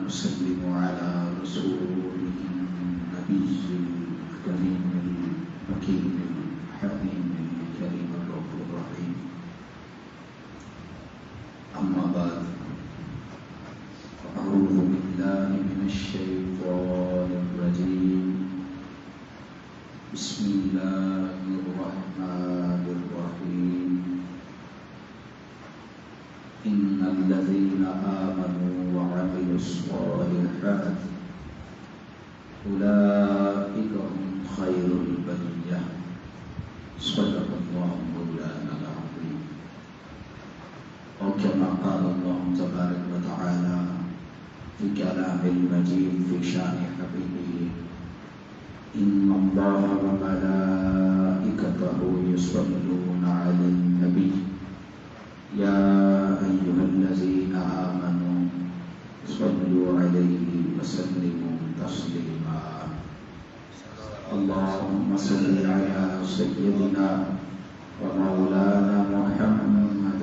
ونسلم على رسوله النبي الكريم المكين الحكيم الكريم الرؤوف الرحيم. أما بعد، أعوذ بالله من الشيطان الرجيم. بسم الله الرحمن الرحيم. إن الذين آمنوا وعملوا الصالحات أولئك هم خير البرية. صدق الله مولانا العظيم. وكما قال الله تبارك وتعالى في كلام المجيد في شان حبيبه: إن الله وملائكته يصلون على النبي يا أيها الذين آمنوا صلوا عليه وسلموا تسليما. اللهم صل على سيدنا ومولانا محمد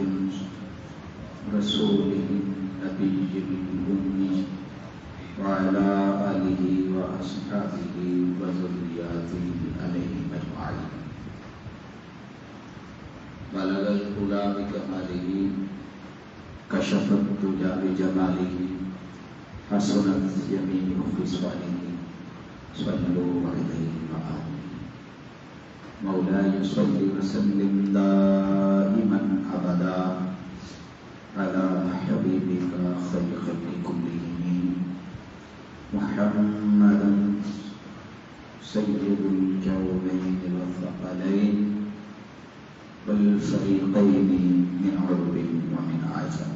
رسوله النبي الأمي وعلى آله وأصحابه وذرياته عليهم أجمعين. بلغ العلا بكماله كشف الدجى بجماله حسنت يمينه بصفائه صلوا عليه وآله. مولاي صل وسلم دائما أبدا على حبيبك خير خلق كلهم محمدا سيد الكونين والثقلين والفريقين من عرب ومن عجم.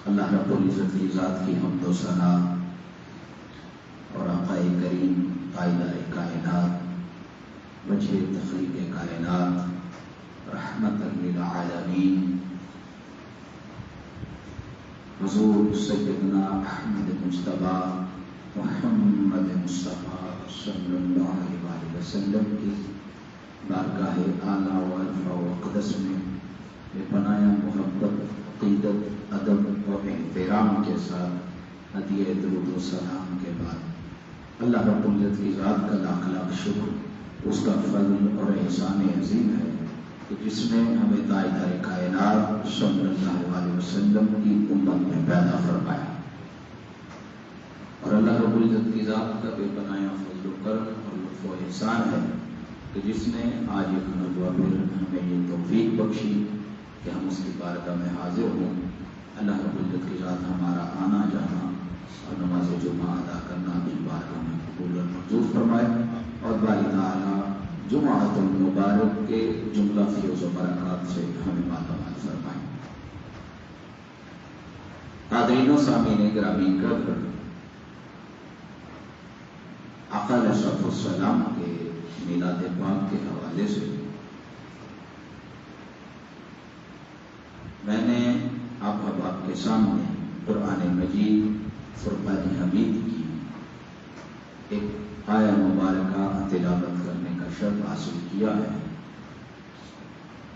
اللہ رب العزت کی ذات کی حمد و ثنا اور آقا کریم قائدہ کائنات وجہ تخلیق کائنات رحمت للعالمین حضور سیدنا احمد مصطفیٰ محمد مصطفیٰ صلی اللہ علیہ وسلم کی بارگاہ اعلیٰ و عرفہ و اقدس میں بے پناہ محبت، عقیدت، ادب و احترام کے ساتھ ہدیہ درود و سلام کے بعد اللہ رب العزت کی ذات کا لاکھ لاکھ شکر، اس کا فضل اور احسان عظیم ہے کہ جس نے ہمیں تاجدار کائنات صلی اللہ علیہ وسلم کی امت میں پیدا فرمایا، اور اللہ رب العزت کی ذات کا بے پناہ فضل و کرم اور لطف و احسان ہے کہ جس نے آج ایک مرتبہ پھر ہمیں یہ توفیق بخشی کہ ہم اس کی بارگاہ میں حاضر ہوں۔ اللہ رب العزت کی ذات ہمارا آنا جانا اور نماز جمعہ ادا کرنا بھی بارگاہ میں قبول اور منظور فرمائے، اور باری تعالیٰ جمعۃ المبارک کے جملہ فیض و برکات سے ہمیں ماتمال فرمائے۔ حاضرین و سامعین گرامی، آقا علیہ الصلوۃ والسلام کے میلاد پاک کے حوالے سے میں نے آپ احباب کے سامنے قرآن مجید فرقان حمید کی ایک آیہ مبارکہ تلاوت کرنے کا شرف حاصل کیا ہے،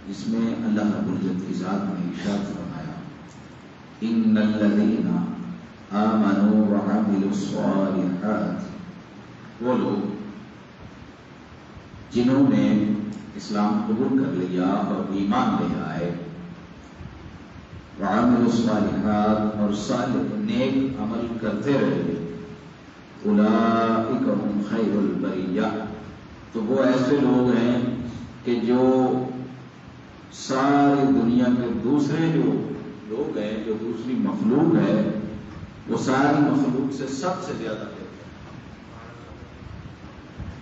جس میں اللہ رب العزت کی ذات نے ارشاد فرمایا: ان الذین آمنوا وعملوا الصالحات، وہ لوگ جنہوں نے اسلام قبول کر لیا اور ایمان لے آئے، وعملوا الصالحات، اور صالح نیک عمل کرتے رہے، اولئک هم خیر البریہ، تو وہ ایسے لوگ ہیں کہ جو ساری دنیا کے دوسرے جو لوگ ہیں، جو دوسری مخلوق ہے، وہ ساری مخلوق سے سب سے زیادہ بہتر ہیں۔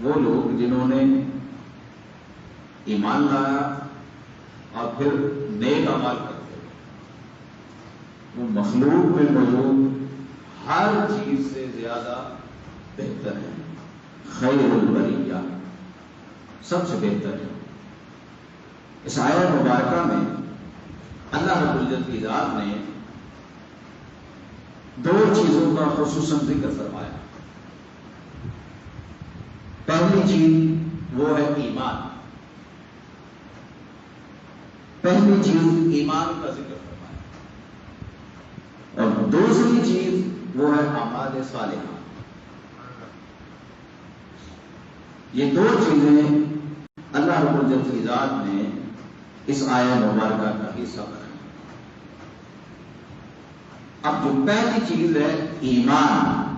وہ لوگ جنہوں نے ایمان لایا اور پھر نیک اعمال کرتے ہیں، وہ مخلوق میں موجود ہر چیز سے زیادہ بہتر ہے، خیر البریہ، سب سے بہتر ہے۔ اس آیت مبارکہ میں اللہ رب العزت کی ذات نے دو چیزوں کا خصوصاً ذکر فرمایا۔ پہلی چیز وہ ہے ایمان، پہلی چیز ایمان کا ذکر فرمایا۔ دوسری چیز وہ ہے اعمال صالحہ. یہ دو چیزیں اللہ رب العزت کی ذات نے اس آیہ مبارکہ کا حصہ بنایا. اب جو پہلی چیز ہے ایمان،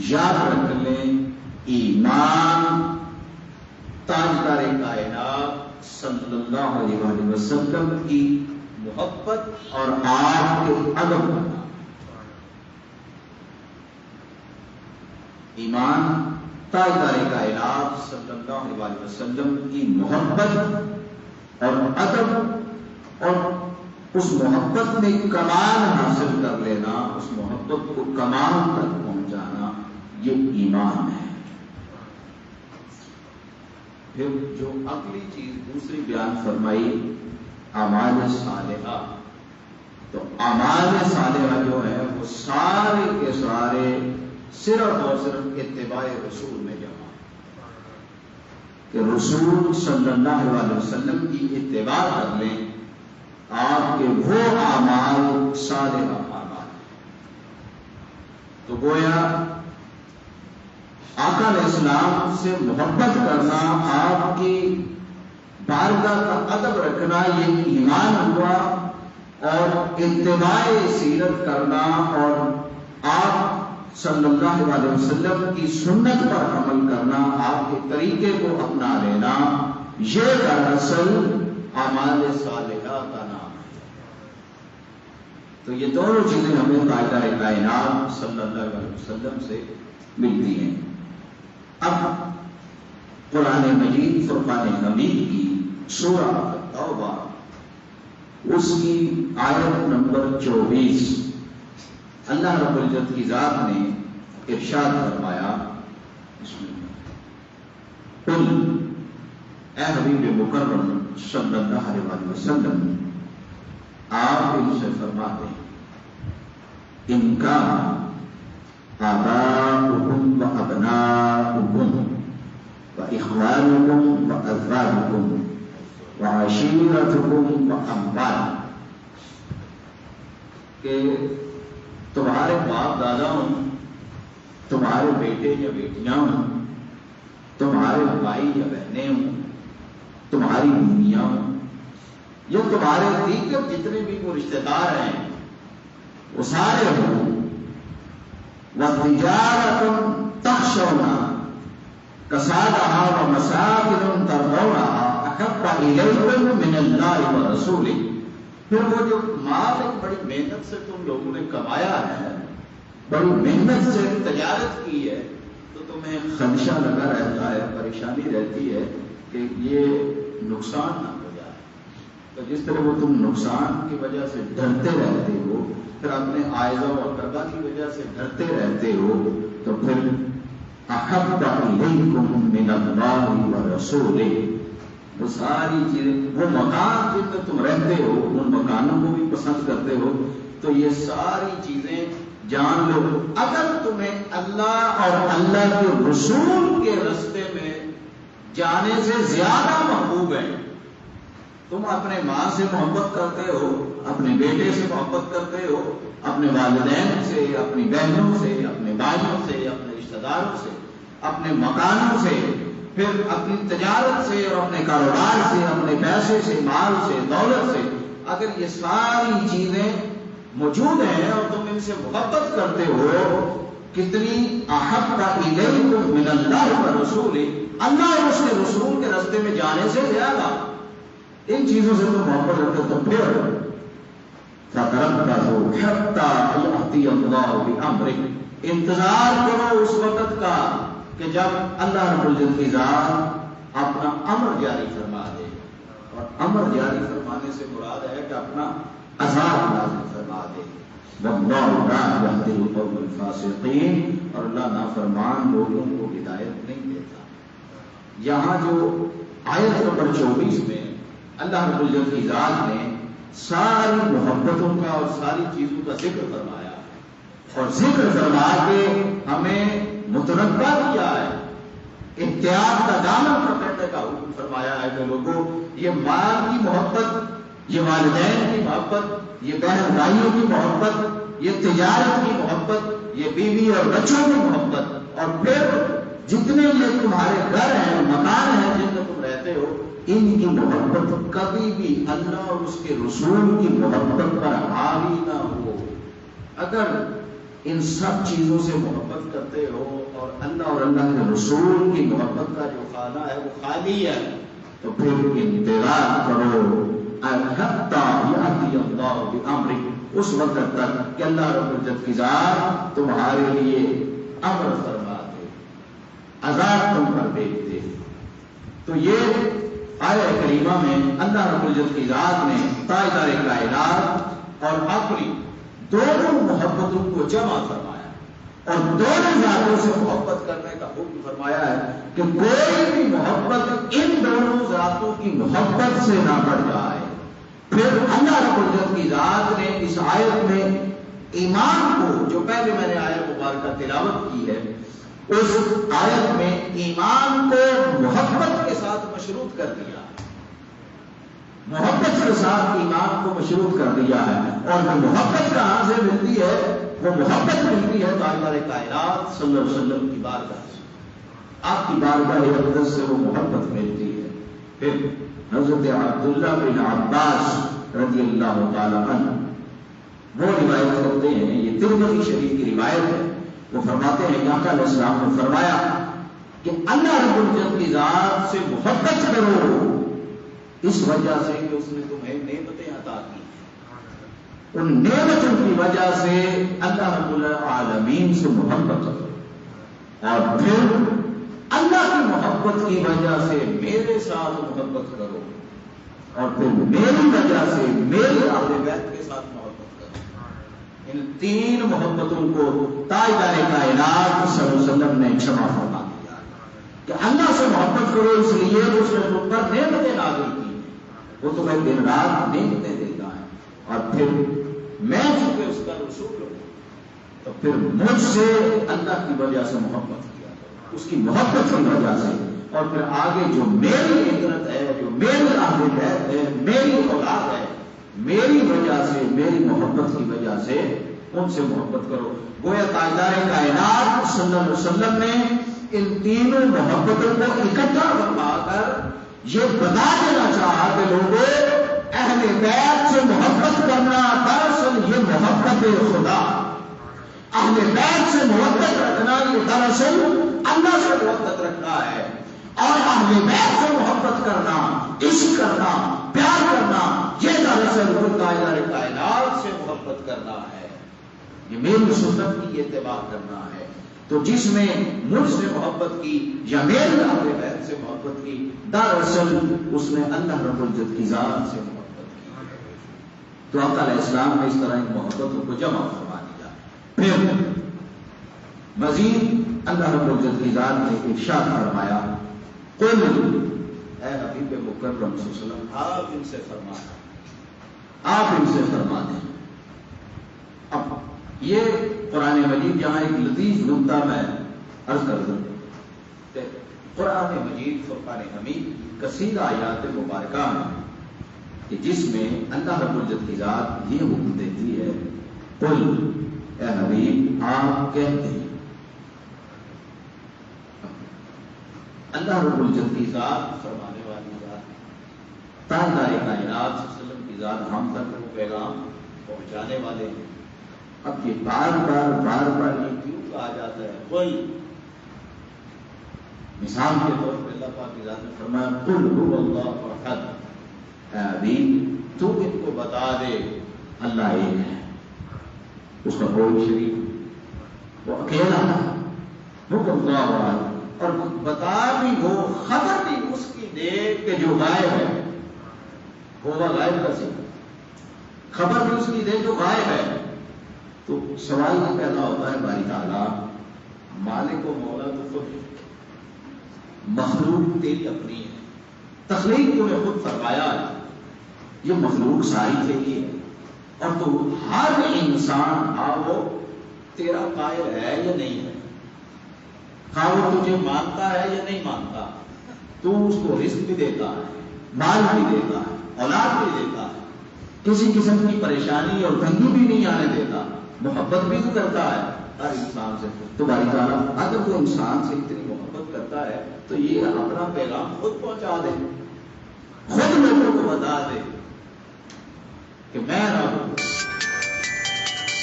یاد رکھ لیں ایمان تاجدار کائنات صلی اللہ علیہ وسلم کی محبت اور آپ کے ادب کرنا. ایمان تاجدار کائنات صلی اللہ علیہ وسلم کی محبت اور ادب اور اس محبت میں کمال حاصل کر لینا، اس محبت کو کمال تک پہنچانا، یہ ایمان ہے. پھر جو اگلی چیز دوسری بیان فرمائی اعمال صالحہ، تو اعمال صالحہ جو ہے وہ سارے کے سارے صرف اور صرف اتباع رسول میں جمع، کہ رسول صلی اللہ علیہ وسلم کی اتباع کر لیں، آپ کے وہ اعمال صالحہ اعمال. تو گویا آقا علیہ السلام سے محبت کرنا، آپ کی بارگاہ کا ادب رکھنا، یہ ایمان ہوا. اور اتباع سیرت کرنا اور آپ صلی اللہ علیہ وسلم کی سنت پر عمل کرنا، آپ کے طریقے کو اپنا لینا، یہ دراصل اعمال صالحہ کا نام ہے. تو یہ دونوں چیزیں ہمیں تاجدار کائنات صلی اللہ علیہ وسلم سے ملتی ہیں. اب قرآن مجید فرقان حمید کی سورہ توبہ اس کی آیت نمبر 24 اللہ رب العزت کی ذات نے ارشاد فرمایا، قل اے حبیب مکرم صلی اللہ علیہ وسلم، آپ ان سے فرما دیں ان کا آباؤکم و ابناؤکم و اخوانکم و ازواجکم و عشیرتکم و اموال، کہ تمہارے باپ دادا ہوں، تمہارے بیٹے یا بیٹیاں ہوں، تمہارے بھائی یا بہنیں ہوں، تمہاری بیویاں ہوں، یا تمہارے دیگر جتنے بھی وہ رشتہ دار ہیں وہ سارے ہوں. وَتِجَارَةٌ تَخْشَوْنَ كَسَادَهَا وَمَسَاكِنٌ تَرْضَوْنَهَا أَحَبَّ إِلَيْكُم مِّنَ اللَّهِ وَرَسُولِهِ. پھر وہ جو مال ایک بڑی محنت سے تم لوگوں نے کمایا ہے، بڑی محنت سے تجارت کی ہے، تو تمہیں خدشہ لگا رہتا ہے، پریشانی رہتی ہے کہ یہ نقصان نہ ہو جائے. تو جس طرح وہ تم نقصان کی وجہ سے ڈرتے رہتے ہو، پھر اپنے عائزہ و اقربا کی وجہ سے ڈرتے رہتے ہو، تو پھر احب الیکم من اللہ ورسولہ، وہ ساری چیزیں، وہ مکان جن میں تم رہتے ہو ان مکانوں کو بھی پسند کرتے ہو. تو یہ ساری چیزیں جان لو، اگر تمہیں اللہ اور اللہ کے رسول کے راستے میں جانے سے زیادہ محبوب ہیں. تم اپنے ماں سے محبت کرتے ہو، اپنے بیٹے سے محبت کرتے ہو، اپنے والدین سے، اپنی بہنوں سے، اپنے بھائیوں سے، اپنے رشتہ داروں سے، اپنے مکانوں سے، پھر اپنی تجارت سے اور اپنے کاروبار سے، اپنے پیسے سے، مال سے، دولت سے، اگر یہ ساری چیزیں موجود ہیں اور تم ان سے محبت کرتے ہو، کتنی احب الیکم من اللہ ورسولہ، اللہ اور اس کے رسول کے راستے میں جانے سے زیادہ ان چیزوں سے تم محبت رکھتے ہو، تو پھر فَتَرَبَّصُوا حَتَّىٰ يَأْتِيَ اللَّهُ بِأَمْرِهِ، انتظار کرو اس وقت کا کہ جب اللہ رب العزت کی ذات اپنا امر جاری فرما دے. اور امر جاری فرمانے سے مراد ہے کہ اپنا عذاب نازل فرما دے. وَاللَّهُ لَا يَهْدِي الْقَوْمَ الْفَاسِقِينَ، اور اللہ نافرمان لوگوں کو ہدایت نہیں دیتا. یہاں جو آیت نمبر 24 میں اللہ رب العزت کی ذات نے ساری محبتوں کا اور ساری چیزوں کا ذکر فرمایا، اور ذکر فرما کے ہمیں متنبہ کیا ہے، احتیاط کا دامن پکڑنے کا حکم فرمایا ہے کہ لوگوں یہ مال کی محبت یہ والدین کی محبت، یہ بہن بھائیوں کی محبت، یہ تجارت کی محبت، یہ بیوی اور بچوں کی محبت، اور پھر جتنے یہ تمہارے گھر ہیں، مکان ہیں جن میں تم رہتے ہو، ان کی محبت کبھی بھی اللہ اور اس کے رسول کی محبت پر حاوی نہ ہو۔ اگر ان سب چیزوں سے محبت کرتے ہو اور اللہ اور اللہ کے رسول کی محبت کا جو خانہ ہے وہ خالی ہے، تو پھر انتظار کرو حتی یأتی اللہ بامرہ، اس وقت تک کہ اللہ رب العزت کی ذات تمہارے لیے امر فرما دے، عذاب تم پر بھیج دے۔ تو یہ آیہ کریمہ میں اللہ رب العزت کی ذات نے تاجدار کائنات اور اپنی دونوں محبتوں کو جمع فرمایا اور دونوں ذاتوں سے محبت کرنے کا حکم فرمایا ہے کہ کوئی بھی محبت ان دونوں ذاتوں کی محبت سے نہ بڑھ جائے۔ پھر اللہ رب العزت کی ذات نے اس آیت میں ایمان کو، جو پہلے میں نے آیت مبارکہ تلاوت کی ہے، اس آیت میں ایمان کو محبت کے ساتھ مشروط کر دیا، محبت کے ساتھ ایمان کو مشروط کر دیا ہے۔ اور وہ محبت کہاں سے ملتی ہے؟ وہ محبت ملتی ہے تاجدار کائنات صلی اللہ علیہ وسلم کی بارگاہ سے، آپ کی بارگاہ اقدس سے وہ محبت ملتی ہے۔ پھر حضرت عبداللہ بن عباس رضی اللہ تعالی عنہ وہ روایت کرتے ہیں، یہ ترمذی شریف کی روایت ہے، وہ فرماتے ہیں کہ آقا علیہ السلام نے فرمایا کہ اللہ رب العزت کی ذات سے محبت کرو اس وجہ سے کہ اس نے تمہیں نعمتیں عطا کی، ان نعمتوں کی وجہ سے اللہ رب العالمین سے محبت کرو، اور پھر اللہ کی محبت کی وجہ سے میرے ساتھ محبت کرو، اور پھر میری وجہ سے میرے اہل بیت کے ساتھ محبت کرو۔ ان تین محبتوں کو تاجدار کائنات صلی اللہ علیہ وسلم نے جمع فرما دیا کہ اللہ سے محبت کرو، اس لیے اس نے تم پر نعمتیں نازل کی، وہ تمہیں دن رات نعمتیں دیتا ہے، اور پھر میں چونکہ اس کا رسول ہوں تو پھر مجھ سے اللہ کی وجہ سے محبت کیا، اس کی محبت کی وجہ سے، اور پھر آگے جو میری عزت ہے، جو میری اہل بیت ہے، میری اولاد ہے، میری وجہ سے، میری محبت کی وجہ سے ان سے محبت کرو۔ گویا تاجدار کائنات صلی اللہ علیہ وسلم نے ان تینوں محبتوں کو اکٹھا فرما کر یہ بتا دینا چاہا کہ لوگوں، اہل بیت سے محبت کرنا دراصل یہ محبت خدا، اہل بیت سے محبت رکھنا یہ دراصل اللہ سے محبت رکھنا ہے، اور اہل بیت سے محبت کرنا، عشق کرنا، پیار کرنا، یہ دراصل تاجدار کائنات سے محبت کرنا ہے، یہ میری سنت کی اتباع کرنا ہے۔ تو جس نے مجھ سے محبت کی یا میرے اہل بیت سے محبت کی، دراصل اس نے اللہ رب العزت کی ذات سے محبت کی۔ تو آقا علیہ السلام نے اس طرح ان محبتوں کو جمع فرما دیا۔ پھر مزید اللہ رب العزت کی ذات نے ارشاد فرمایا، قل اے حبیب مکرم صلی اللہ علیہ وسلم، آپ ان سے فرمانا، آپ ان سے فرما دیں۔ اب یہ قرآن مجید یہاں ایک لطیف نکتہ میں عرض کر دوں کہ قرآن مجید فرقان حمید کثیر آیات مبارکہ ہیں کہ جس میں اللہ رب العزت کی ذات یہ حکم دیتی ہے، قل اے حبیب آپ کہتے ہیں۔ اللہ رب العزت کی ذات فرمانے والی ذات، تاجدار کائنات صلی اللہ علیہ وسلم کی ذات ہم تک وہ پیغام پہنچانے والے ہیں۔ اب یہ بار بار یہ کیوں کہا جاتا ہے قل؟ مثال کے طور پر اللہ پاک کی ذات نے فرمایا قل هو اللہ احد، اے حبیب تو ان کو بتا دے اللہ ایک ہے، اس کا کوئی شریک، وہ اکیلا ہے، وہ اللہ احد، اور بتا بھی وہ، خبر بھی اس کی دے کہ جو غائب ہے، ہوگا غائب کا صفت، خبر بھی اس کی دے جو غائب ہے۔ تو سوال یہ پیدا ہوتا ہے باری تعالیٰ مالک و مولا تو خود، مخلوق تیری اپنی ہے، تخلیق تو نے خود فرمایا ہے، یہ مخلوق ساری تیری ہے، اور تو ہر انسان وہ تیرا قائل ہے یا نہیں ہے، خواہ وہ تجھے مانتا ہے یا نہیں مانتا، تو اس کو رزق بھی دیتا ہے، مال بھی دیتا ہے، اولاد بھی دیتا ہے، کسی قسم کی پریشانی اور تنگی بھی نہیں آنے دیتا، محبت بھی تو کرتا ہے ہر انسان سے۔ تو باری تعالیٰ اگر وہ انسان سے اتنی محبت کرتا ہے تو یہ اپنا پیغام خود پہنچا دے، خود لوگوں کو بتا دے کہ میں رب ہوں،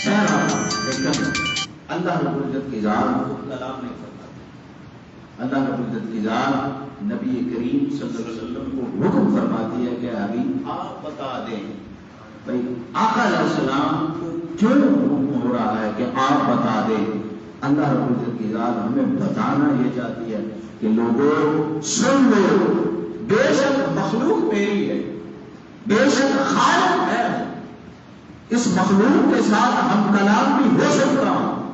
میں رب ہوں۔ لیکن اللہ رب العزت کی ذات خود کلام نہیں کرتا۔ اللہ رب العزت کی ذات نبی کریم صلی اللہ علیہ وسلم کو حکم فرماتی ہے کہ ابھی آپ بتا دیں، بھائی آقا علیہ السلام کو کیوں حکم ہو رہا ہے کہ آپ بتا دیں؟ اللہ رب العزت کی ذات ہمیں بتانا یہ چاہتی ہے کہ لوگوں سن لو، بے شک مخلوق میری ہے، بے شک خالق ہے، اس مخلوق کے ساتھ ہم کلام بھی ہو سکتا ہوں۔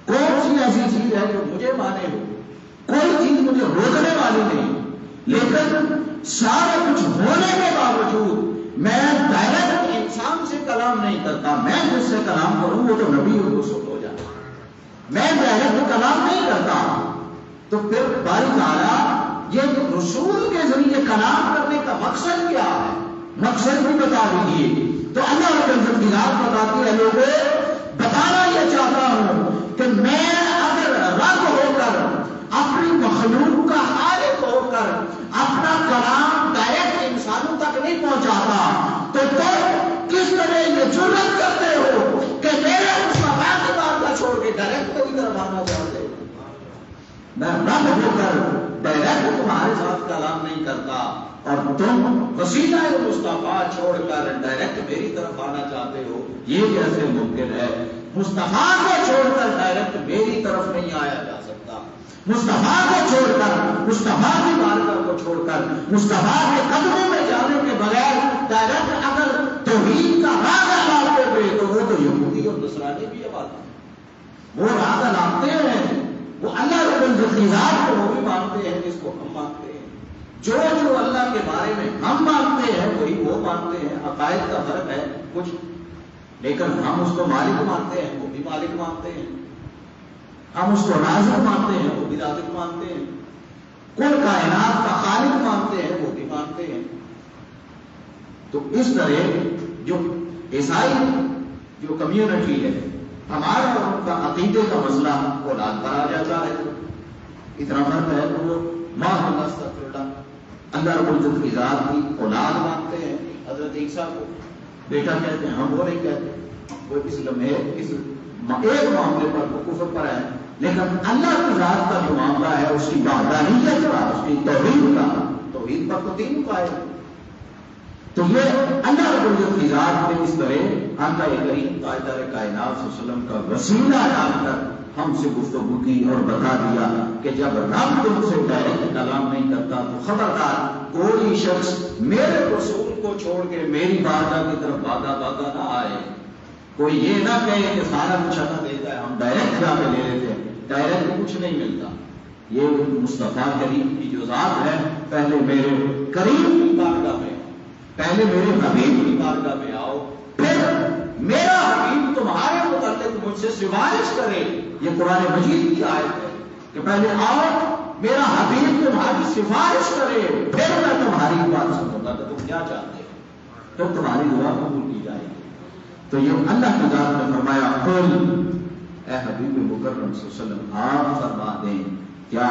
کون سی ایسی چیز ہے جو مجھے مانے ہو؟ کوئی چیز مجھے روکنے والی نہیں، لیکن سارا کچھ ہونے کے باوجود میں ڈائریکٹ انسان سے کلام نہیں کرتا۔ میں جس سے کلام کروں وہ تو نبی اور رسول ہو جاتا، میں ڈائریکٹ کلام نہیں کرتا۔ تو پھر باری تعالیٰ یہ رسول کے ذریعے کلام کرنے کا مقصد کیا ہے؟ مقصد بھی بتا دیجیے۔ تو اللہ رب العزت کی ذات بتاتی ہے لوگوں بتانا یہ چاہتا ہوں کہ میں اگر رب ہو کر اپنی مخلوق کا خالق ہو کر اپنا کلام ڈائریکٹ انسانوں تک نہیں پہنچاتا تو تم کس طرح یہ جرات کرتے ہو کہ میرے مصطفیٰ کی بات کا چھوڑ کے ڈائریکٹ میری طرف آنا چاہتے ہو؟ میں رب ہو کر ڈائریکٹ تمہارے ساتھ کلام نہیں کرتا اور تم وسیلہ مصطفیٰ چھوڑ کر ڈائریکٹ میری طرف آنا چاہتے ہو، یہ کیسے ممکن ہے؟ مصطفیٰ کو چھوڑ کر ڈائریکٹ میری طرف نہیں آیا جا سکتا۔ مصطفیٰ کو چھوڑ کر، مصطفیٰ کی بارگاہ کو چھوڑ کر، مصطفیٰ کے قدموں میں جانے کے بغیر ڈائریکٹ اگر توحید کا راہ ڈالتے ہوئے تو وہ تو یہودی اور نصرانی بھی ہے بات، وہ راہ ڈالتے ہیں، وہ اللہ رب العزت کی ذات کو وہ بھی مانتے ہیں جس کو ہم مانتے ہیں۔ جو اللہ کے بارے میں ہم مانتے ہیں وہی وہ مانتے ہیں۔ عقائد کا فرق ہے کچھ، لیکن ہم اس کو مالک مانتے ہیں وہ بھی مالک مانتے ہیں، ہم اس کو رازق مانتے ہیں وہ بھی رازق مانتے ہیں، کل کائنات کا خالق مانتے ہیں وہ بھی مانتے ہیں۔ تو اس طرح جو عیسائی جو کمیونٹی ہے، ہمارا اور ان کا عقیدے کا مسئلہ اولاد پر آ جاتا ہے، اتنا فرق ہے تو وہ اللہ رب العزت کی ذات کی اولاد مانتے ہیں، حضرت عیسیٰ کو بیٹا کہتے ہیں، ہم وہ نہیں کہتے، وہ اس لمحے اس ایک معاملے پر وہ کفر پر ہے، لیکن اللہ کی ذات کا جو معاملہ ہے اس کی وحدانیت کا، اس کی توحید کا، توحید پر تو تین قائم۔ تو یہ اللہ رب العزت کی ذات نے اس طرح آقا کریم تاجدار کائنات صلی اللہ علیہ وسلم کا وسیلہ ڈال کر ہم سے گفتگو کی اور بتا دیا کہ جب رب تم سے ڈائریکٹ کلام نہیں کرتا تو خبردار کوئی شخص میرے رسول کو چھوڑ کے میری بارگاہ کی طرف بھاگا نہ آئے۔ کوئی یہ نہ کہے کہ سارا کچھ اللہ دیتا ہے، ہم ڈائریکٹ جا کے لے لیتے ہیں، ڈائریکٹ کچھ نہیں ملتا۔ یہ مصطفیٰ کریم کی جو ذات ہے، پہلے میرے کریم کی بارگاہ میں، پہلے میرے حبیب کی بارگاہ میں آؤ، پھر میرا حبیب تمہارے متعلق مجھ سے سفارش کرے۔ یہ قرآن مجید کی آیت ہے کہ پہلے آؤ میرا حبیب تمہاری سفارش کرے، پھر میں تمہاری بات سنوں گا کہ تم کیا چاہتے ہو، پھر تمہاری دعا قبول کی جائے گی۔ تو یہ اللہ کی ذات نے فرمایا قل، اے حبیب مکرم صلی اللہ علیہ وسلم آپ فرما دیں کیا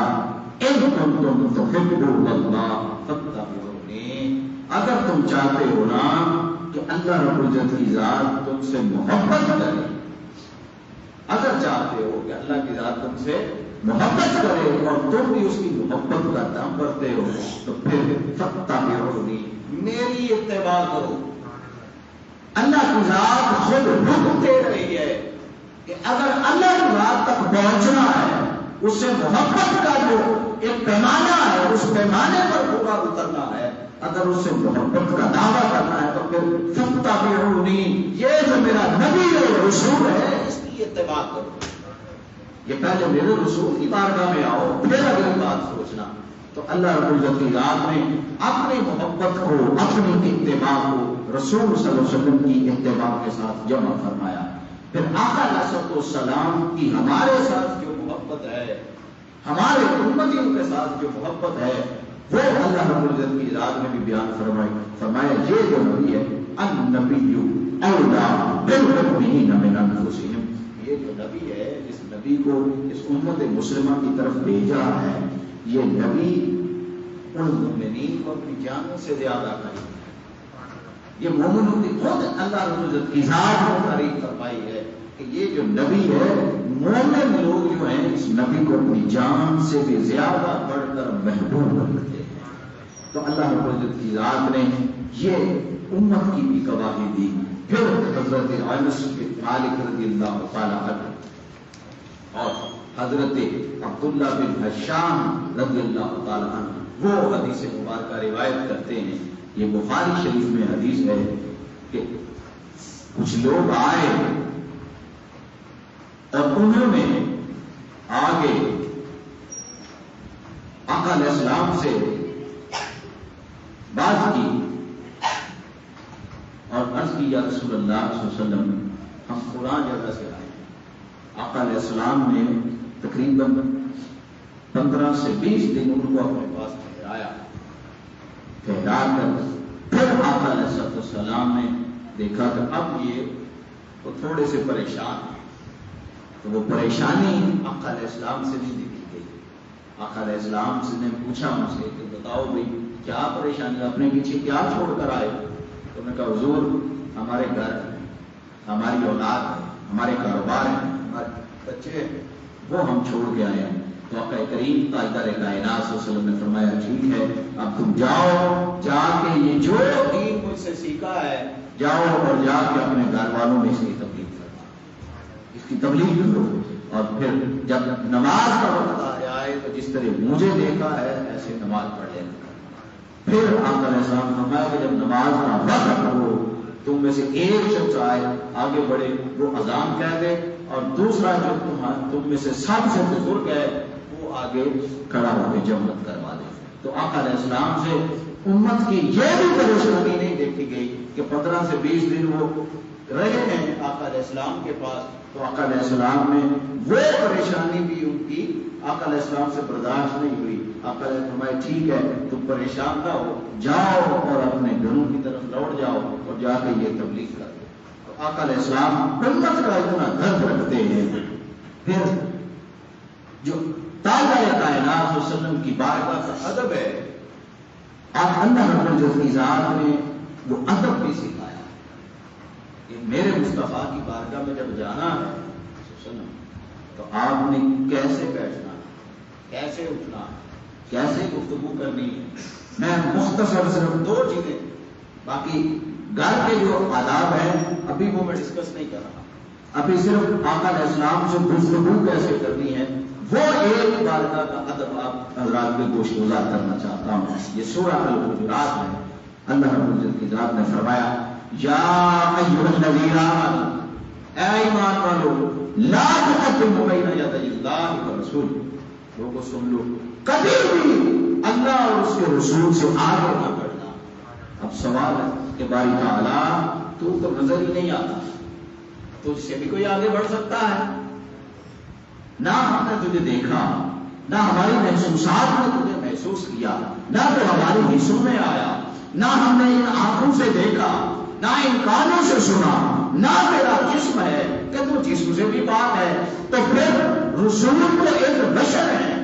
ان کنتم تحبون اللہ فاتبعونی، اگر تم چاہتے ہو نا کہ اللہ رب العزت کی ذات تم سے محبت کرے، اگر چاہتے ہو کہ اللہ کی ذات تم سے محبت کرے اور تم بھی اس کی محبت کا دم بھرتے ہو تو پھر فاتبعونی، میری اتباع کرو۔ اللہ کی ذات خود حکم دے رہی ہے کہ اگر اللہ کی ذات تک پہنچنا ہے، اس سے محبت کا جو ایک پیمانہ ہے اس پیمانے پر پورا اترنا ہے، اگر اس سے محبت کا دعویٰ کرنا ہے تو پھر فاتبعونی، یہ جو میرا نبی اور رسول ہے اس کی اتباع کرو۔ یہ پہلے میرے رسول کی بارگاہ میں آؤ، پھر اگلی بات سوچنا۔ تو اللہ رب العزت کی ذات نے اپنی محبت کو، اپنی اتباع کو رسول صلی اللہ علیہ وسلم کی اتباع کے ساتھ جمع فرمایا۔ پھر آقا علیہ السلام کی ہمارے ساتھ جو محبت ہے، ہمارے امتیوں کے ساتھ جو محبت ہے، وہ اللہ رب العزت کی ذات نے بھی بیان فرمایا یہ جو نبی ہے النبی اولا بالمؤمنین من انفسہم، یہ جو نبی ہے، اس نبی کو اس امت مسلمہ کی طرف بھیجا ہے، یہ نبی ان مومنین کو اپنی جانوں سے زیادہ قریب ہے۔ یہ مومنوں کی خود اللہ رب العزت کی ذات کو تعریف فرمائی ہے کہ یہ جو نبی ہے، مومن لوگ جو ہیں اس نبی کو اپنی جان سے بھی زیادہ بڑھ کر محبوب رکھتے ہیں۔ تو اللہ رب العزت کی ذات نے یہ امت کی بھی گواہی دی۔ پھر حضرت انس بن مالک رضی اللہ تعالیٰ عنہ اور حضرت عبداللہ بن حشام رضی اللہ تعالیٰ عنہ وہ حدیث مبارکہ روایت کرتے ہیں، یہ بخاری شریف میں حدیث ہے کہ کچھ لوگ آئے اور انہوں نے آگے آقا علیہ السلام سے بات کی اور عرض کی، یا رسول اللہ صلی اللہ علیہ وسلم ہم فلاں جگہ سے آئے۔ آقا علیہ السلام نے تقریباً 15 سے 20 دن ان کو اپنے پاس ٹھہرایا، ٹھہرا کر پھر آقا علیہ السلام نے دیکھا کہ اب یہ وہ تھوڑے سے پریشان ہیں، تو وہ پریشانی آقا علیہ السلام سے نہیں دیکھی گئی۔ آقا علیہ السلام سے نے پوچھا ان سے کہ بتاؤ بھائی کیا پریشانی، اپنے پیچھے کیا چھوڑ کر آئے؟ تو انہوں نے کہا حضور ہمارے گھر ہیں، ہماری اولاد ہے، ہمارے کاروبار ہیں، ہمارے بچے ہیں، وہ ہم چھوڑ کے آئے ہیں۔ تو آقا کریم تاجدار کائنات صلی اللہ علیہ وسلم نے فرمایا ٹھیک ہے، اب تم جاؤ، جا کے یہ جو دین مجھ سے سیکھا ہے جاؤ اور جا کے اپنے گھر والوں میں اس کی تبلیغ کرو، اس کی تبلیغ کرو، اور پھر جب نماز کا وقت آ جائے تو جس طرح مجھے دیکھا ہے ایسے نماز پڑھ لینا۔ پھر آقا علیہ السلام نے فرمایا کہ جب نماز کا وقت ہو تم میں سے ایک شخص آئے آگے بڑھے، وہ اذان کہہ دے، اور دوسرا جو تم میں سے سب سے بزرگ ہے وہ آگے کھڑا ہو کے جماعت کروا دے۔ تو آقا علیہ السلام سے امت کی یہ بھی پریشانی نہیں دیکھی گئی کہ 15 سے 20 دن وہ رہے ہیں آقا علیہ السلام کے پاس، تو آقا علیہ السلام نے وہ پریشانی بھی ان کی آقا علیہ السلام سے برداشت نہیں ہوئی۔ آقا علیہ السلام فرمائے ٹھیک ہے تم پریشان نہ ہو، جاؤ اور اپنے گھروں کی طرف لوٹ جاؤ اور جا کے یہ تبلیغ کر دو۔ تو آقا علیہ السلام امت کا اتنا درد رکھتے ہیں۔ پھر جو تاجدار کائنات صلی اللہ علیہ وسلم کی بارگاہ کا ادب ہے، آپ اللہ رب العزت کی ذات نے وہ ادب بھی سکھایا کہ میرے مصطفیٰ کی بارگاہ میں جب جانا ہے تو آپ نے کیسے بیٹھنا، کیسے اٹھنا، کیسے گفتگو کرنی ہے۔ میں مختصر صرف 2 چیزیں، باقی گھر کے جو آداب ہیں ابھی وہ میں ڈسکس نہیں کر رہا، ابھی صرف آقا علیہ السلام سے گفتگو کیسے کرنی ہے وہ ایک بارگاہ کا ادب آپ حضرات کے گوش گزار کرنا چاہتا ہوں۔ یہ سورہ الحجرات ہے، اللہ رب العزت کی ذات نے فرمایا یا ایھا الذین آمنوا، اے ایمان والو، لا تقدموا بین یدی اللہ ورسولہ، لوگوں سن لو، کبھی بھی اللہ اور اس کے رسول سے آگے نہ بڑھنا۔ اب سوال ہے کہ باری تعالیٰ تو نظر ہی نہیں آتا، تو اس سے بھی کوئی آگے بڑھ سکتا ہے؟ نہ ہم نے تجھے دیکھا، نہ ہماری محسوسات نے تجھے محسوس کیا، نہ تو ہماری حصوں میں آیا، نہ ہم نے ان آنکھوں سے دیکھا، نہ ان کانوں سے سنا، نہ تیرا جسم ہے کہ تو جسم سے بھی بات ہے۔ تو پھر رسول تو ایک بشر ہے،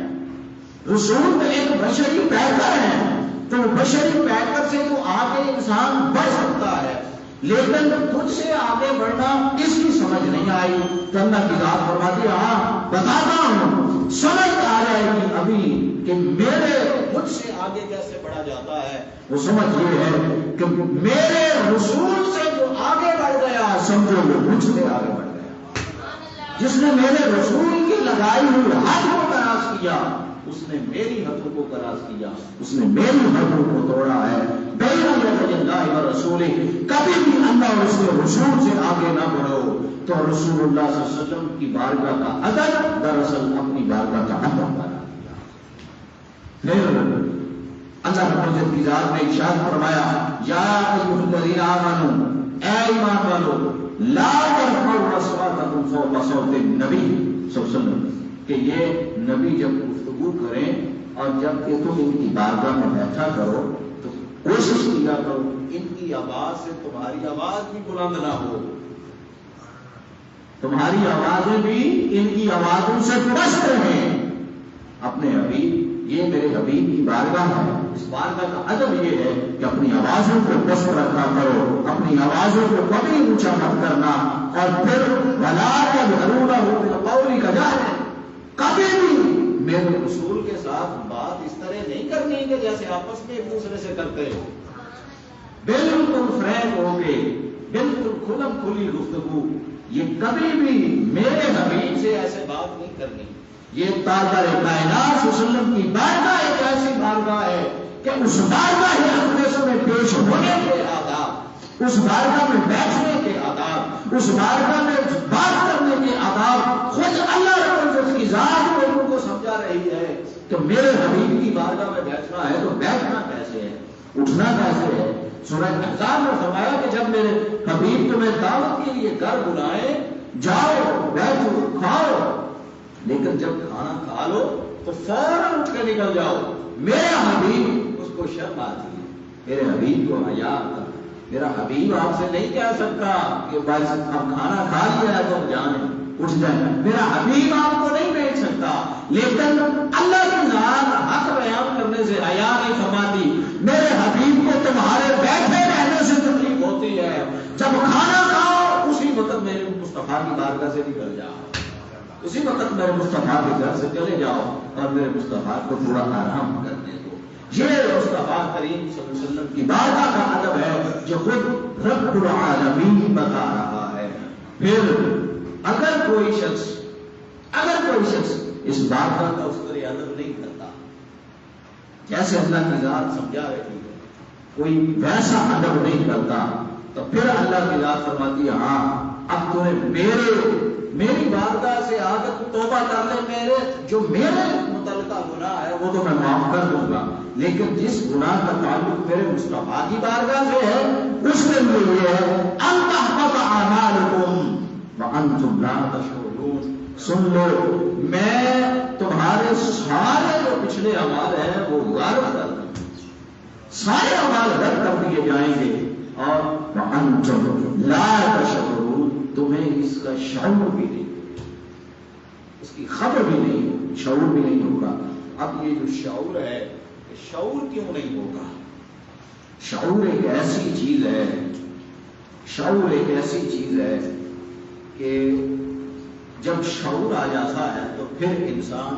رسول تو ایک بشری پیکر ہے، تو بشری پیکر سے تو آگے انسان بڑھ سکتا ہے، لیکن تجھ سے آگے بڑھنا اس کی سمجھ نہیں آئی۔ تو اللہ کی ذات فرماتی ہے ہاں بتاتا ہوں، سمجھ آ جائے گی ابھی کہ مجھ سے آگے کیسے بڑھا جاتا ہے۔ وہ سمجھ یہ ہے کہ میرے رسول سے جو آگے بڑھ گیا سمجھو وہ مجھ سے آگے بڑھ گیا۔ جس نے میرے رسول کی لگائی ہوئی حد کو کراس کیا اس نے میری حدوں کو کراس کیا، اس نے میری حدوں کو توڑا ہے۔ بین یدی اللہ ورسولہ، کبھی بھی اللہ اور اس کے رسول سے آگے نہ بڑھو۔ تو رسول اللہ صلی اللہ علیہ وسلم کی بارگاہ کا ادب دراصل اپنی بارگاہ کا ادب بنا دیا۔ پھر اللہ رب العزت کی ذات نے ارشاد فرمایا یا ایھا الذین آمنوا، اے ایمان والو، لا ترفعوا اصواتکم فوق صوت النبی صلی اللہ علیہ وسلم، کہ یہ نبی جب گفتگو کریں اور جب کہ تم ان کی بارگاہ میں بیٹھا کرو تو کوشش کیا کرو ان کی آواز سے تمہاری آواز بھی بلند نہ ہو، تمہاری آوازیں بھی ان کی آوازوں سے پست رہیں۔ اپنے حبیب، یہ میرے حبیب کی بارگاہ ہے، اس بارگاہ کا ادب یہ ہے کہ اپنی آوازوں کو پست رکھا کرو، اپنی آوازوں کو کبھی اونچا مت کرنا، اور پھر وَلَا يَجْهَرُونَ بِالْقَوْلِ كَجَهْرِهِ، کبھی بھی میرے رسول کے ساتھ بات اس طرح نہیں کرنی کہ جیسے آپس میں ایک دوسرے سے کرتے ہو، بالکل فرینک ہو کے، بالکل کھلم کھلی گفتگو، یہ کبھی بھی میرے حبیب سے ایسے بات نہیں کرنی۔ یہ تاجدار کائنات صلی اللہ علیہ وسلم کی بارگاہ ایک ایسی بارگاہ ہے کہ اس بارگاہ اقدس میں پیش ہونے کے آداب، اس بارگاہ میں بیٹھنے کے آداب، اس بارگاہ میں بات کرنے کے آداب خود اللہ رب العزت کی ذات لوگوں کو سمجھا رہی ہے کہ میرے حبیب کی بارگاہ میں بیٹھنا ہے تو بیٹھنا کیسے ہے، اٹھنا کیسے ہے۔ سورہ احزاب میں فرمایا کہ جب میرے حبیب تمہیں دعوت کے لیے گھر بلائیں، جاؤ بیٹھو کھاؤ، لیکن جب کھانا کھا لو تو فوراً اٹھ کے نکل جاؤ۔ میرا حبیب، اس کو شرم آتی ہے، میرے حبیب کو حیا آتا ہے۔ میرا حبیب آپ سے نہیں کہہ سکتا کہ بس اب کھانا کھا لیا ہے تو جائیں اٹھ جائیں، میرا حبیب آپ کو نہیں بھیج سکتا، لیکن اللہ کی ذات حق بیان کرنے سے حیا نہیں فرماتی۔ میرے حبیب کو تمہارے بیٹھے رہنے سے تکلیف ہوتی ہے، جب کھانا کھاؤ اسی وقت میرے مصطفیٰ کی بارگاہ سے نکل جاؤ، اسی وقت میرے مصطفیٰ کے گھر سے چلے جاؤ اور میرے مصطفیٰ کو تھوڑا آرام کرنے دو۔ یہ مصطفیٰ کریم صلی اللہ علیہ وسلم کی بارگاہ کا ادب ہے جو خود رب العالمین بتا رہا ہے۔ پھر اگر کوئی شخص اس بارگاہ کا اس پر ادب نہیں کرتا، جیسے اللہ کی ذات سمجھا رہی ہے، کوئی ویسا ادب نہیں کرتا، تو پھر اللہ کی ذات فرماتی ہے ہاں اب تمہیں میری بارگاہ سے آ کر توبہ کر لے، جو میرے متعلقہ گناہ ہے وہ تو میں معاف کر دوں گا، لیکن جس گناہ کا تعلق میرے مصطفیٰ کی بارگاہ سے ہے اس کے لیے یہ ہے ان تحبط اعمالکم وانتم لا تشعرون۔ سن لو، میں تمہارے سارے جو پچھلے اعمال ہیں وہ غارت کر دوں گا، سارے اعمال رد کر دیے جائیں گے، اور وانتم لا تشعرون، تمہیں اس کا شعور بھی نہیں، اس کی خبر بھی نہیں ہوگی، شعور بھی نہیں ہوگا۔ اب یہ جو شعور ہے، شعور کیوں نہیں ہوگا؟ شعور ایک ایسی چیز ہے کہ جب شعور آ جاتا ہے تو پھر انسان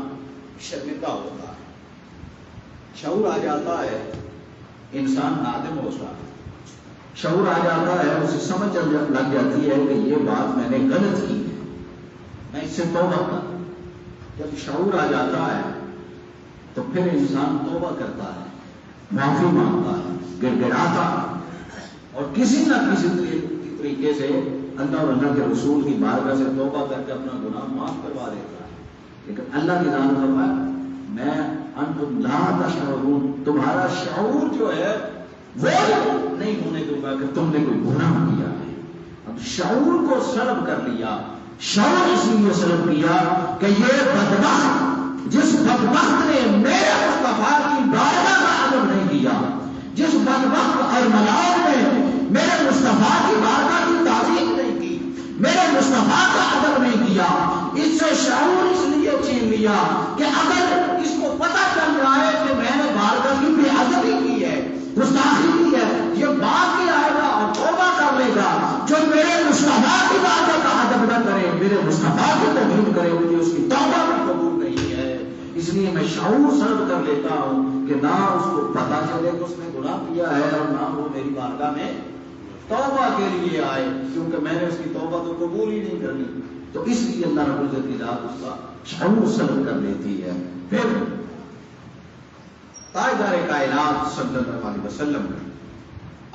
شرمندہ ہوتا ہے، شعور آ جاتا ہے انسان نادم ہوتا ہے، شعور آ جاتا ہے، اسے سمجھ لگ جاتی ہے کہ یہ بات میں نے غلط کی ہے، میں اس سے توبہ کروں۔ جب شعور آ جاتا ہے تو پھر انسان توبہ کرتا ہے، معافی مانگتا ہے، گڑ گڑاتا ہے، اور کسی نہ کسی طریقے سے اللہ اور اللہ کے رسول کی بارگاہ سے توبہ کر کے اپنا گناہ معاف کروا دیتا ہے۔ لیکن اللہ کی ذات فرمایا میں انتم لا تشعرون، تمہارا شعور جو ہے وہ نہیں ہونے دوں گا کہ تم نے کوئی گناہ کیا ہے۔ اب شعور کو سلب کر لیا، شعور اس لیے سلب کیا کہ یہ بدبخت، جس بدبخت نے میرے مصطفیٰ کی بارگاہ کا ادب نہیں کیا، جس بدبخت اور ملعون نے میرے مصطفیٰ کی بارگاہ کی تعظیم نہیں کی، میرے مصطفیٰ کا ادب نہیں کیا، اس سے شعور اس لیے چھین لیا کہ اگر اس کو پتہ چل رہا ہے کہ میں نے بارگاہ کی بے ادبی کی ہے، گستاخی کی ہے، یہ بات کے آئے گا اور توبہ کر لے گا، جو میرے مصطفیٰ کی بارگاہ کا ادب نہ کرے، میرے مصطفیٰ کی توہین کرے، مجھے اس کی توبہ بھی قبول نہیں ہے۔ اس لیے میں شعور سلب کر لیتا ہوں کہ نہ اس کو پتہ چلے کہ اس نے گناہ کیا ہے اور نہ وہ میری بارگاہ میں توبہ کے لیے آئے، کیونکہ میں نے اس کی توبہ تو قبول ہی نہیں کرنی۔ تو اس لیے اللہ رب العزت کی ذات اس کا شعور سلب کر لیتی ہے۔ پھر تاجدار کائنات صلی اللہ علیہ وسلم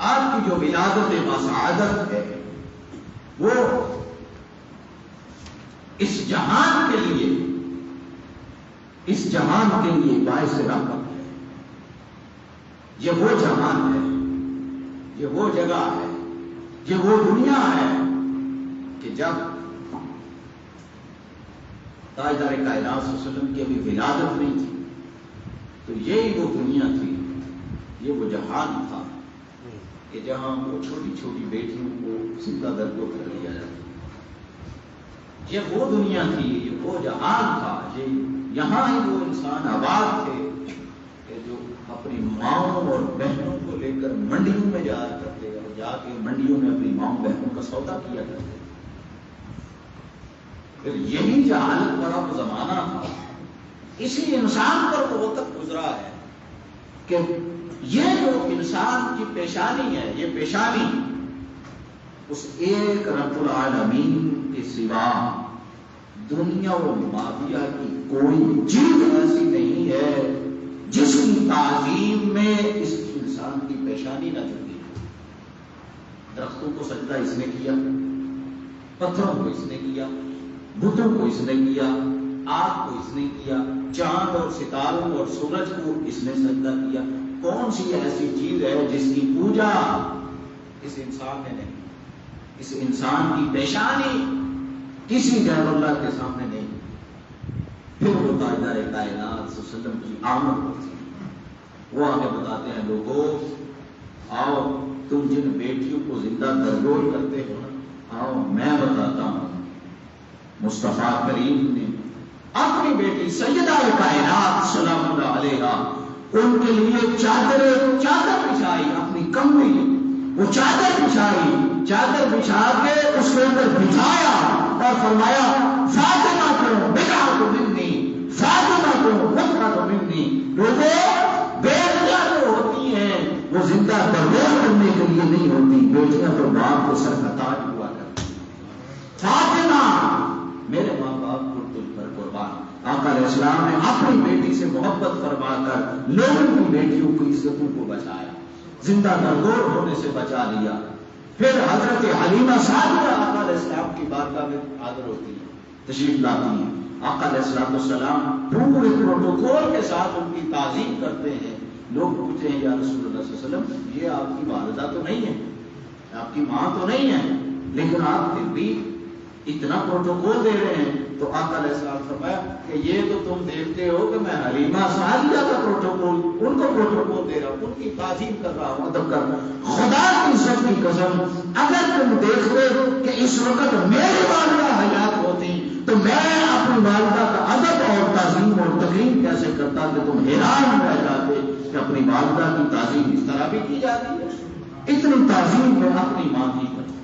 آپ کی جو ولادت باسعادت ہے وہ اس جہان کے لیے باعث رحمت ہے۔ یہ وہ جہان ہے، یہ وہ جگہ ہے، یہ وہ دنیا ہے کہ جب تاجدار کائنات صلی اللہ علیہ وسلم کی ابھی ولادت نہیں تھی تو یہی وہ دنیا تھی، یہ وہ جہان جہان تھا کہ جہاں وہ چھوٹی چھوٹی بیٹیوں کو زندہ درگور کر لیا جاتا. یہ وہ دنیا تھی, یہ وہ جہان تھا, یہ یہاں ہی وہ انسان آباد تھے کہ جو اپنی ماؤں اور بہنوں کو لے کر منڈیوں میں جایا کرتے اور جا کے منڈیوں میں اپنی ماؤں بہنوں کا سودا کیا کرتے. پھر یہی جہالت والا وہ زمانہ تھا. اسی انسان پر وہ وقت گزرا ہے کہ یہ جو انسان کی پیشانی ہے, یہ پیشانی اس ایک رب العالمین کے سوا دنیا و مافیا کی کوئی چیز ایسی نہیں ہے جس کی تعظیم میں اس انسان کی پیشانی نہ جڑی. درختوں کو سجدہ اس نے کیا, پتھروں کو اس نے کیا, بتوں کو اس نے کیا, آگ کو اس نے کیا, چاند اور ستاروں اور سورج کو اس نے سجدہ کیا. کون سی ایسی چیز ہے جس کی پوجا اس انسان نے نہیں؟ اس انسان کی پیشانی کسی غیر اللہ کے سامنے نہیں. پھر وہ تاجدار کائنات صلی اللہ علیہ وسلم کی آمد ہوتی ہے. وہ آگے بتاتے ہیں, لوگوں آؤ تم جن بیٹیوں کو زندہ درگور کرتے ہو نا, آؤ میں بتاتا ہوں. مصطفیٰ کریم نے اپنی بیٹی سیدہ کائنات سلام اللہ علیہا ان کے لیے چادر بچھائی, اپنی کمبلی وہ چادر بچھائی, چادر بچھا کے اس کے اندر بچھایا اور فرمایا فاطمہ کو بکا تو منی, فاطمہ کو بکا تو منی. لوگوں بیٹیاں جو ہوتی ہیں وہ زندہ درگور کرنے کے لیے نہیں ہوتی, بیٹیاں تو باپ کو سر کا تاج ہوا کرتی. فاطمہ میرے ماں باپ کو تجھ پر قربان. آقا علیہ السلام نے اپنی بیٹی سے محبت فرما کر لوگوں کی بیٹیوں کی عزتوں کو بچایا, زندہ درگور ہونے سے بچا لیا. پھر حضرت حلیمہ سعدیہ آقا علیہ السلام کی بارگاہ میں حاضر ہوتی ہیں, تشریف لاتی ہیں. آقا علیہ السلام پورے پروٹوکول کے ساتھ ان کی تعظیم کرتے ہیں. لوگ پوچھتے ہیں یا رسول اللہ صلی اللہ علیہ وسلم یہ آپ کی والدہ تو نہیں ہے, آپ کی ماں تو نہیں ہے, لیکن آپ پھر بھی اتنا پروٹوکول دے رہے ہیں. تو آقا علیہ السلام فرمایا کہ یہ تو تم دیکھتے ہو کہ میں حلیمہ سعدیہ کا پروٹوکول, ان کو پروٹوکول دے رہا ہوں, ان کی تعظیم کر رہا ہوں, ادب کر رہا ہوں. خدا کی عزت کی قسم اگر تم دیکھتے کہ اس وقت میری والدہ حیات ہوتی تو میں اپنی والدہ کا ادب اور تعظیم اور تکریم کیسے کرتا کہ تم حیران رہ جاتے کہ اپنی والدہ کی تعظیم اس طرح بھی کی جاتی ہے. اتنی تعظیم میں اپنی ماں کی کرتی.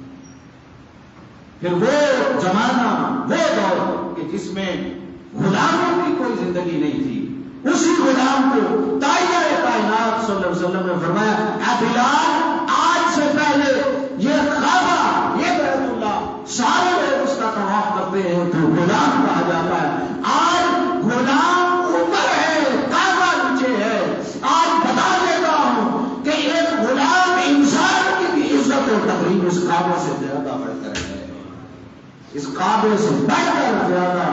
پھر وہ زمانہ, وہ دور کہ جس میں غلاموں کی کوئی زندگی نہیں تھی, اسی غلام کو تاجدار کائنات صلی اللہ علیہ وسلم نے فرمایا اے بلال آج سے پہلے یہ کعبہ, یہ بیت اللہ سارے لوگ اس کا طواف کرتے ہیں تو غلام کہا جاتا ہے. آج غلام اوپر ہے, کعبہ نیچے ہے. آج بتا دیتا ہوں کہ ایک غلام انسان کی بھی عزت اور تقریب اس کعبے سے زیادہ بڑھ کر ہے. اس کعبے سے بڑھ کر زیادہ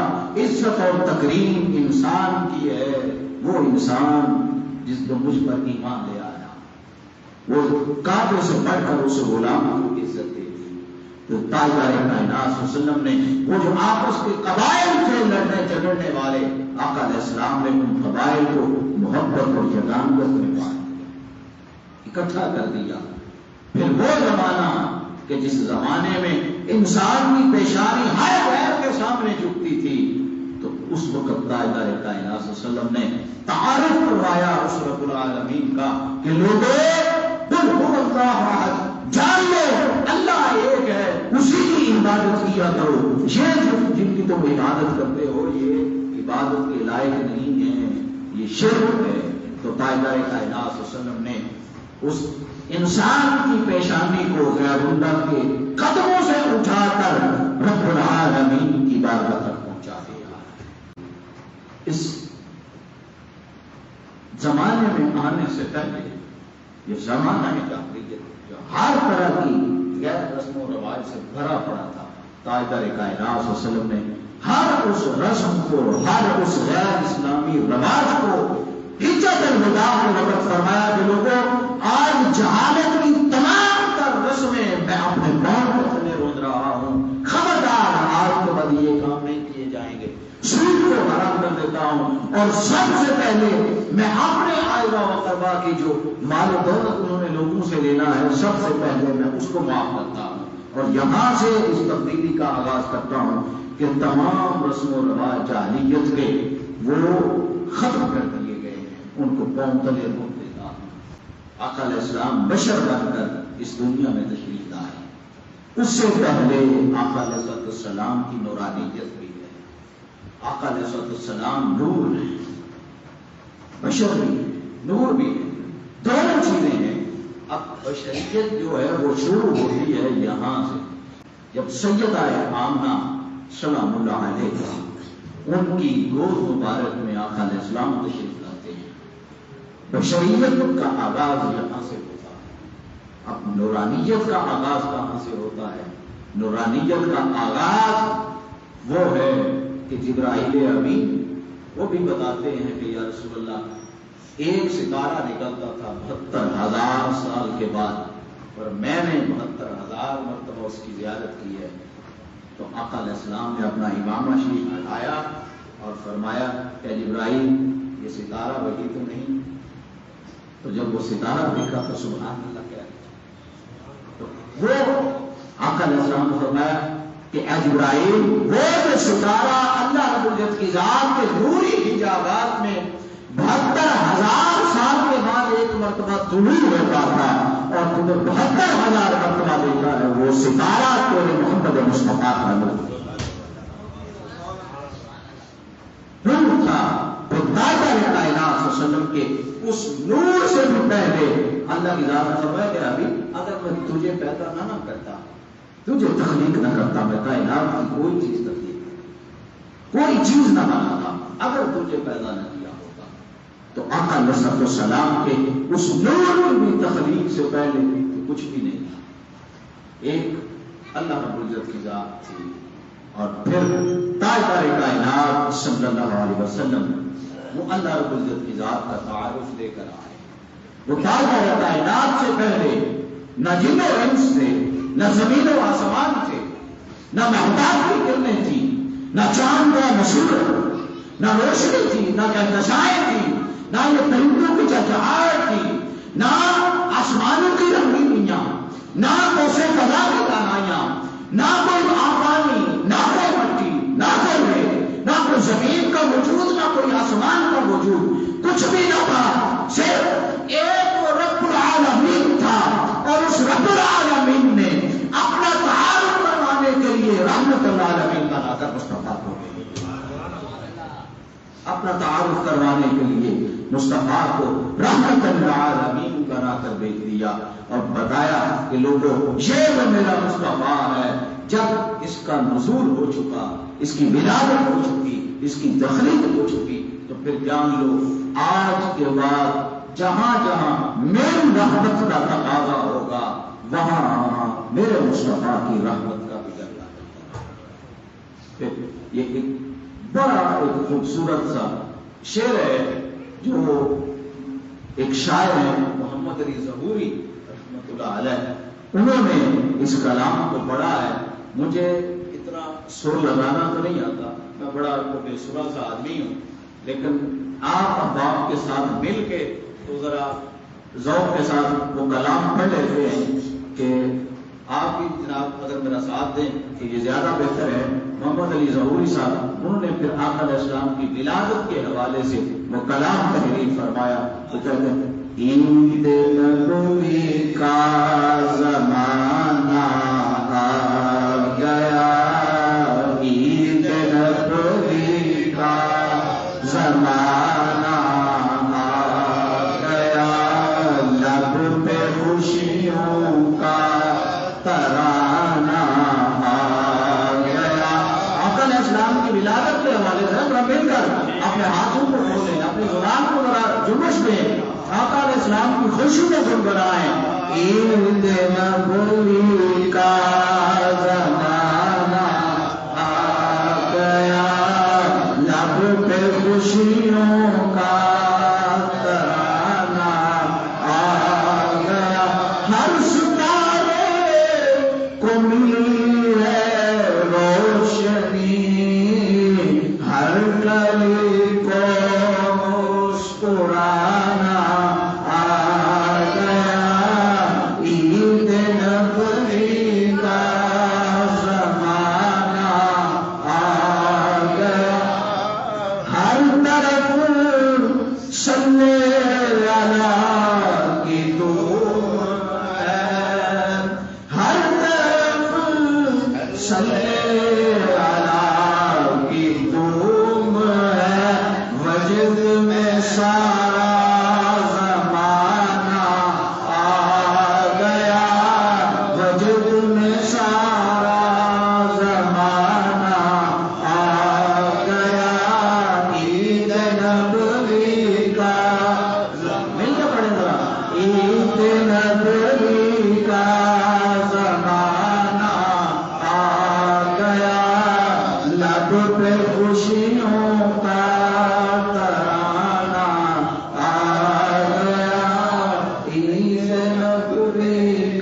عزت اور تکریم انسان کی ہے وہ انسان جس نے مجھ پر ایمان لے آیا. وہ کعبے سے بڑھ کر اس غلام کو عزت دے دی. تو تاجدار کائنات صلی اللہ علیہ وسلم نے وہ جو آپس کے قبائل تھے لڑنے جھگڑنے والے, آقا علیہ السلام نے ان قبائل کو محبت اور یگانگت میں بانٹ دیا, اکٹھا کر دیا. پھر وہ زمانہ کہ جس زمانے میں انسان کی پیشانی ہر غیر کے سامنے جھکتی تھی, تو اس وقت تاجدار کائنات صلی اللہ علیہ وسلم نے تعارف کروایا اس رب العالمین کا کہ لوگوں قل هو اللہ احد, جان لو اللہ ایک ہے, اسی کی عبادت کیا کرو. یہ جن کی تم عبادت کرتے ہو یہ عبادت کے لائق نہیں ہے, یہ شرک ہے. تو تاجدار کائنات صلی اللہ علیہ وسلم نے اس انسان کی پیشانی کو غیر اللہ کے قدموں سے اٹھا کر رب العالمین کی بارگاہ تک پہنچا دیا. اس زمانے میں آنے سے پہلے یہ زمانہ ہے جاہلیت جو ہر طرح کی غیر رسم و رواج سے بھرا پڑا تھا. تاجدار کائنات صلی اللہ علیہ وسلم نے ہر اس رسم کو, ہر اس غیر اسلامی رواج کو حجت الوداع کے وقت فرمایا کہ لوگوں آج جہالت کی تمام تر رسمیں میں اپنے قوم کو تمہیں روز رہا ہوں, خبردار آج کے بعد یہ کام نہیں کیے جائیں گے. سود کو حرام کر دیتا ہوں, اور سب سے پہلے میں اپنے آئرہ و قربا کی جو مال و دولت انہوں نے لوگوں سے لینا ہے سب سے پہلے میں اس کو معاف کرتا ہوں، اور یہاں سے اس تبدیلی کا آغاز کرتا ہوں کہ تمام رسم و رواج جاہلیت کے وہ ختم کر دیے گئے ہیں، ان کو پاؤں تلے روک دیتا ہوں۔ آقا علیہ السلام بشر بن کر اس دنیا میں تشریف لائے، اس سے پہلے آقا علیہ السلام کی نورانیت بھی ہے، آقا علیہ السلام نور ہے، بشر بھی ہے، نور بھی ہے، دونوں چیزیں ہیں۔ اب بشریت جو ہے وہ شروع ہوتی ہے یہاں سے، جب سیدہ آمنہ سلام اللہ علیہ ان کی گود مبارک میں آقا علیہ السلام تشریف لاتے ہیں، بشریت کا آغاز یہاں سے ہوتا ہے۔ اب نورانیت کا آغاز کہاں سے ہوتا ہے؟ نورانیت کا آغاز وہ ہے کہ جبرائیل امین وہ بھی بتاتے ہیں کہ یا رسول اللہ ایک ستارہ نکلتا تھا 72,000 سال کے بعد، اور میں نے 72,000 مرتبہ اس کی زیارت کی ہے۔ تو آقا علیہ السلام نے اپنا امامہ شریف ہٹایا اور فرمایا کہ جبرائیل یہ ستارہ وہی تو نہیں؟ تو جب وہ ستارہ دیکھا تو سبحان اللہ کہہ رہا، تو وہ آقا علیہ السلام نے فرمایا کہ اے جبرائیل وہ جو ستارہ اللہ رب العزت کی ذات کے نوری حجابات میں 72,000 سال کے بعد ایک مرتبہ طلوع ہوتا تھا اور تمہیں 72,000 مرتبہ دیکھا ہے، وہ ستارہ تیرے محمد مصطفیٰ کا نور تھا۔ تو تاجر کائنات صلی اللہ علیہ وسلم کے اس نور سے بھی پہلے اللہ کی ذات نے فرمایا کہ ابھی اگر میں تجھے پیدا نہ کرتا، تجھے تخلیق نہ کرتا، میں کائنات کی کوئی چیز تخلیق کوئی چیز نہ بناتا اگر تجھے پیدا نہ کیا ہوتا۔ تو آقا علیہ السلام کے اس نور کی بھی تخلیق سے پہلے کچھ بھی نہیں تھا، ایک اللہ رب العزت کی ذات تھی، اور پھر تاجدار کائنات صلی اللہ علیہ وسلم وہ اللہ رب العزت کی ذات کا تعارف دے کر آئے۔ وہ تاجدار کائنات سے پہلے نہ جن و انس تھے، نہ زمین و آسمان تھے، نہ محتاج کی کرنیں تھی، نہ چاند و مسور، نہ روشنی تھی، نہ کہکشائیں تھی، نہ یہ پرندوں کی چہچہاہٹ تھی، نہ آسمانوں کی رنگینیاں، نہ کوسے فضا کی دانائیاں، نہ کوئی آبانی، نہ کوئی مٹی، نہ کوئی ریت، نہ کوئی زمین کا وجود، نہ کوئی آسمان کا وجود، کچھ بھی نہ تھا، صرف ایک رب العالمین تھا، اور اس رب العالمین نے اپنا تعارف کروانے کے لیے رحمت العالمین بنا کر مصطفیٰ کو اپنا تعارف کروانے کے لیے مصطفیٰ کو رحمت العالمین بنا کر بھیج دیا اور بتایا کہ لوگوں یہ وہ میرا مصطفیٰ ہے۔ جب اس کا نزول ہو چکا، اس کی ولادت ہو چکی، اس کی تخلیق ہو چکی، تو پھر جان لو آج کے بعد جہاں جہاں میری رحمت کا تقاضا ہوگا وہاں میرے مصطفیٰ کی رحمت کا بھی درجہ ہوگا۔ پھر یہ ایک بڑا ایک خوبصورت سا شعر ہے جو ایک شاعر ہے محمد علی ظہوری رحمۃ اللہ علیہ، انہوں نے اس کلام کو پڑھا ہے۔ مجھے اتنا سر لگانا تو نہیں آتا، میں بڑا بے سرا سا آدمی ہوں، لیکن آپ احباب کے ساتھ مل کے تو ذرا ذوق کے ساتھ وہ کلام پڑھ لیتے ہیں کہ آپ بھی جناب اگر میرا ساتھ دیں کہ یہ زیادہ بہتر ہے۔ محمد علی ظہوری صاحب انہوں نے پھر آقا علیہ السلام کی ولادت کے حوالے سے وہ کلام تحریر فرمایا، تو کہتے ہیں عید نبوی کا زمانہ آ گیا، عید نبوی کا زمانہ آ گیا، لب پہ خوشیوں کا ترانہ آ گیا۔ آقا علیہ السلام کی ولادت کے حوالے سے ہم مل کر اپنے ہاتھوں کو کھولیں، اپنی زبان کو ذرا جمش دیں، آقا علیہ السلام کی خوشی میں گنگنائیں۔ عید نبوی کا زمانہ آ گیا، لب پہ خوشیوں کا ترانہ آ گیا، ہر ستارے کو ملی ہے روشنی، ہر گلی کو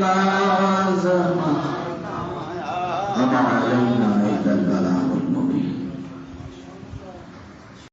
کا زحمت اب علینا الا البلاغ